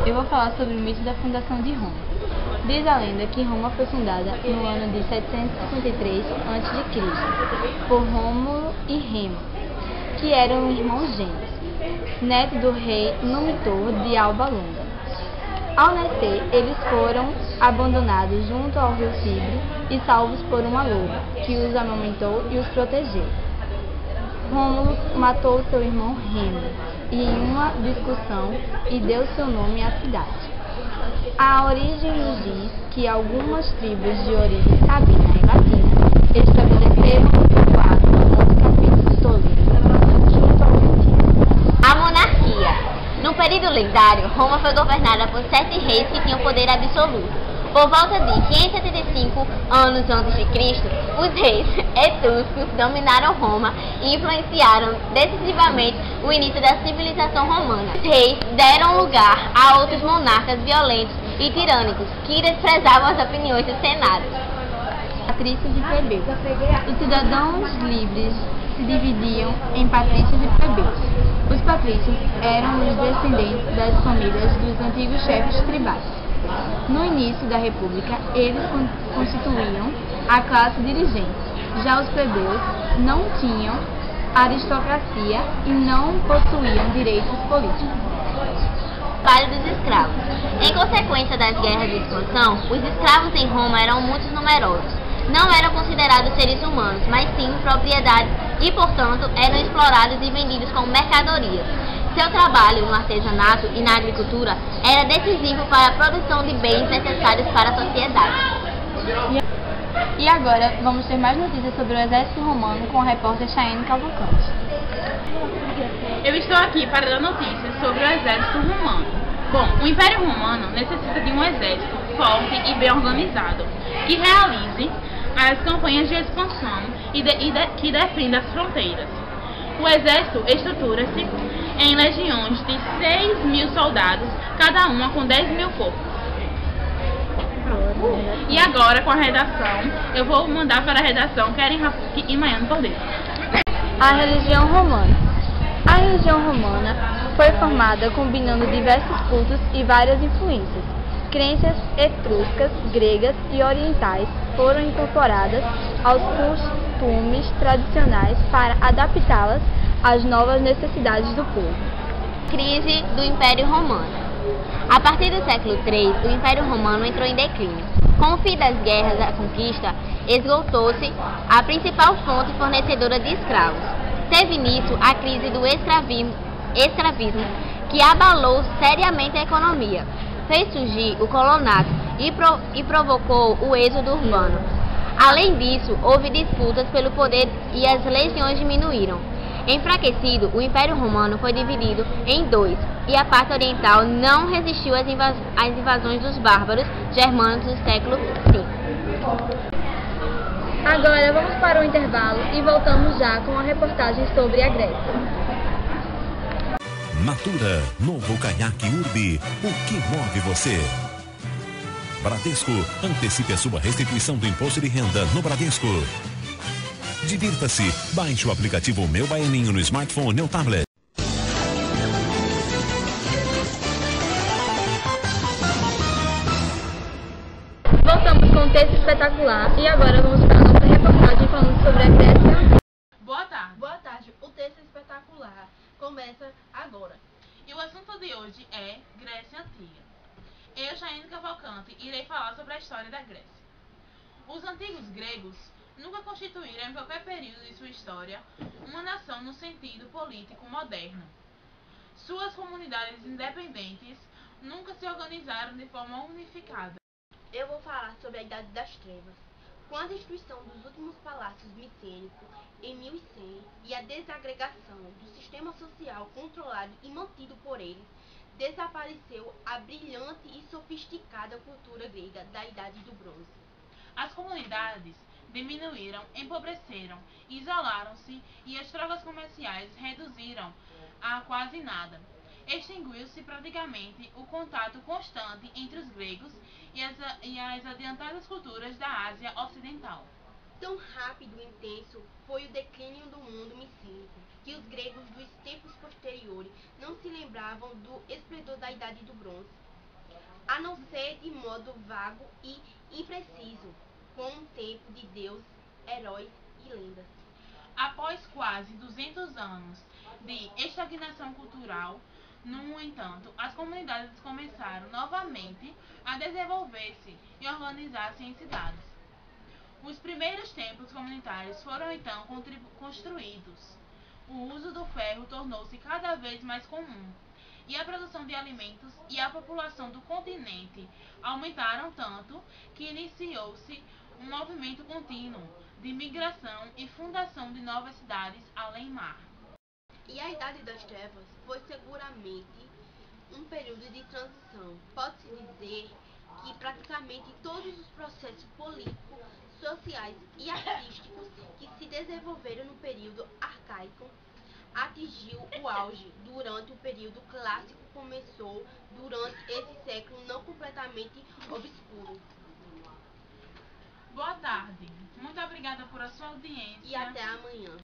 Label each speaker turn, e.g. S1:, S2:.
S1: Eu vou falar sobre o mito da fundação de Roma. Diz a lenda que Roma foi fundada no ano de 753 a.C. por Rômulo e Remo, que eram irmãos gêmeos, netos do rei Numitor de Alba Longa. Ao nascer, eles foram abandonados junto ao rio Tibre e salvos por uma loba, que os amamentou e os protegeu. Rômulo matou seu irmão Remo em uma discussão e deu seu nome à cidade. A origem nos diz que algumas tribos de origem sabina e latina estabeleceram o povoado no Monte Capitólio de Toledo, junto ao rio Tibre.
S2: A monarquia. No período lendário, Roma foi governada por 7 reis que tinham poder absoluto. Por volta de 575 anos antes de Cristo, os reis etruscos dominaram Roma e influenciaram decisivamente o início da civilização romana. Os reis deram lugar a outros monarcas violentos e tirânicos que desprezavam as opiniões do Senado.
S1: Patrícios e plebeus. Os cidadãos livres se dividiam em patrícios e plebeus. Os patrícios eram os descendentes das famílias dos antigos chefes tribais. No início da República, eles constituíam a classe dirigente. Já os plebeus não tinham aristocracia e não possuíam direitos políticos.
S2: Trabalho dos escravos. Em consequência das guerras de expansão, os escravos em Roma eram muito numerosos. Não eram considerados seres humanos, mas sim propriedades e, portanto, eram explorados e vendidos como mercadorias. Seu trabalho no artesanato e na agricultura era decisivo para a produção de bens necessários para a sociedade.
S1: E agora vamos ter mais notícias sobre o exército romano com a repórter Chayenne Cavalcante.
S3: Eu estou aqui para dar notícias sobre o exército romano. Bom, o Império Romano necessita de um exército forte e bem organizado, que realize as campanhas de expansão e que defenda as fronteiras. O exército estrutura-se em legiões de 6.000 soldados, cada uma com 10.000 corpos. E agora, com a redação, eu vou mandar para a redação Keren Rafuk e Maiane Cordeiro.
S1: A religião romana. A religião romana foi formada combinando diversos cultos e várias influências. Crenças etruscas, gregas e orientais foram incorporadas aos costumes tradicionais para adaptá-las às novas necessidades do povo.
S2: Crise do Império Romano. A partir do século III, o Império Romano entrou em declínio. Com o fim das guerras da conquista, esgotou-se a principal fonte fornecedora de escravos. Teve início a crise do escravismo que abalou seriamente a economia. Fez surgir o colonato e provocou o êxodo urbano. Além disso, houve disputas pelo poder e as legiões diminuíram. Enfraquecido, o Império Romano foi dividido em dois, e a parte oriental não resistiu às invasões dos bárbaros germânicos do século V.
S1: Agora vamos para o intervalo e voltamos já com a reportagem sobre a Grécia.
S4: Natura, novo caiaque Urbi, o que move você? Bradesco, antecipe a sua restituição do imposto de renda no Bradesco. Divirta-se, baixe o aplicativo Meu Baianinho no smartphone ou tablet.
S1: Voltamos com um texto espetacular e agora vamos para a nossa reportagem falando sobre a Grécia.
S3: Boa tarde.
S5: Boa tarde, o texto espetacular começa agora.
S3: E o assunto de hoje é Grécia Antiga. Eu, Chayenne Cavalcante, irei falar sobre a história da Grécia. Os antigos gregos nunca constituíram em qualquer período de sua história uma nação no sentido político moderno. Suas comunidades independentes nunca se organizaram de forma unificada.
S5: Eu vou falar sobre a Idade das Trevas. Com a destruição dos últimos palácios micênicos em 1100 e a desagregação do sistema social controlado e mantido por eles, desapareceu a brilhante e sofisticada cultura grega da Idade do Bronze.
S3: As comunidades diminuíram, empobreceram, isolaram-se e as trocas comerciais reduziram a quase nada. Extinguiu-se praticamente o contato constante entre os gregos e as adiantadas culturas da Ásia Ocidental.
S5: Tão rápido e intenso foi o declínio do mundo micênico, que os gregos dos tempos posteriores não se lembravam do esplendor da Idade do Bronze. a não ser de modo vago e impreciso, como o tempo de deuses, heróis e lendas.
S3: Após quase 200 anos de estagnação cultural, no entanto, as comunidades começaram novamente a desenvolver-se e organizar-se em cidades. Os primeiros templos comunitários foram então construídos. O uso do ferro tornou-se cada vez mais comum, e a produção de alimentos e a população do continente aumentaram tanto que iniciou-se um movimento contínuo de migração e fundação de novas cidades além-mar.
S5: E a Idade das Trevas foi seguramente um período de transição. Pode-se dizer que praticamente todos os processos políticos, sociais e artísticos que se desenvolveram no período arcaico atingiu o auge durante o período clássico, começou durante esse século não completamente obscuro.
S3: Boa tarde. Muito obrigada por a sua audiência.
S5: E até amanhã.